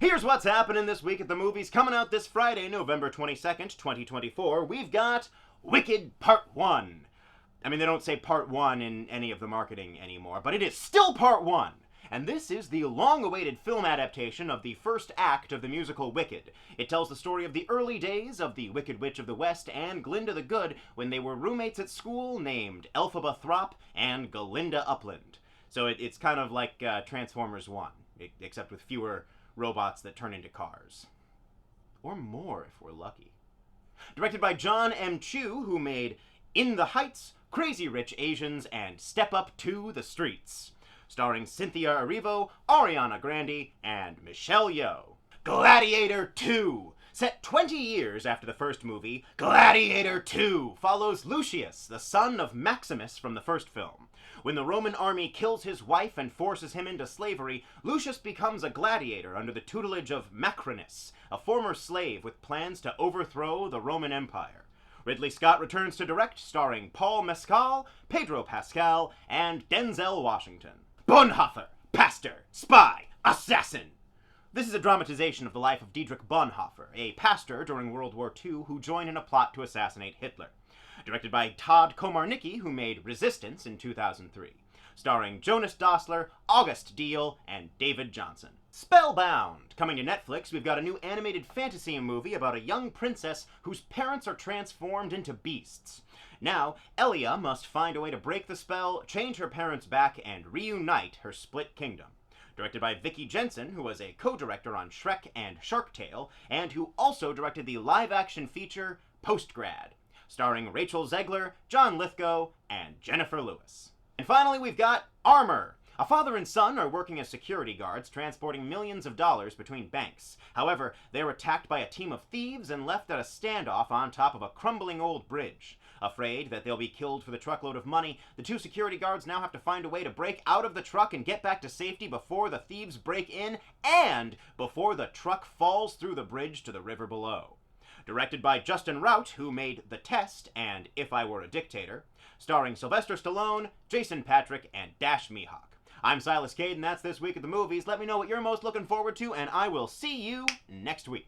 Here's what's happening this week at the movies. Coming out this Friday, November 22nd, 2024, we've got Wicked Part 1. I mean, they don't say Part 1 in any of the marketing anymore, but it is still Part 1. And this is the long-awaited film adaptation of the first act of the musical Wicked. It tells the story of the early days of the Wicked Witch of the West and Glinda the Good when they were roommates at school named Elphaba Thropp and Galinda Upland. So it's kind of like Transformers 1, except with fewer robots that turn into cars. Or more, if we're lucky. Directed by Jon M, who made In the Heights, Crazy Rich Asians, and Step Up to the Streets. Starring Cynthia Erivo, Ariana Grande, and Michelle Yeoh. Gladiator II! Set 20 years after the first movie, Gladiator II follows Lucius, the son of Maximus from the first film. When the Roman army kills his wife and forces him into slavery, Lucius becomes a gladiator under the tutelage of Macrinus, a former slave with plans to overthrow the Roman Empire. Ridley Scott returns to direct, starring Paul Mescal, Pedro Pascal, and Denzel Washington. Bonhoeffer, pastor, spy, assassin! This is a dramatization of the life of Dietrich Bonhoeffer, a pastor during World War II who joined in a plot to assassinate Hitler. Directed by Todd Komarnicki, who made Resistance in 2003. Starring Jonas Dossler, August Deal, and David Johnson. Spellbound! Coming to Netflix, we've got a new animated fantasy movie about a young princess whose parents are transformed into beasts. Now, Elia must find a way to break the spell, change her parents back, and reunite her split kingdom. Directed by Vicky Jensen, who was a co-director on Shrek and Shark Tale, and who also directed the live-action feature Postgrad, starring Rachel Zegler, John Lithgow, and Jennifer Lewis. And finally, we've got Armor. A father and son are working as security guards, transporting millions of dollars between banks. However, they're attacked by a team of thieves and left at a standoff on top of a crumbling old bridge. Afraid that they'll be killed for the truckload of money, the two security guards now have to find a way to break out of the truck and get back to safety before the thieves break in, and before the truck falls through the bridge to the river below. Directed by Justin Rout, who made The Test and If I Were a Dictator. Starring Sylvester Stallone, Jason Patric, and Dash Mihawk. I'm Silas Cade, and that's This Week at the Movies. Let me know what you're most looking forward to, and I will see you next week.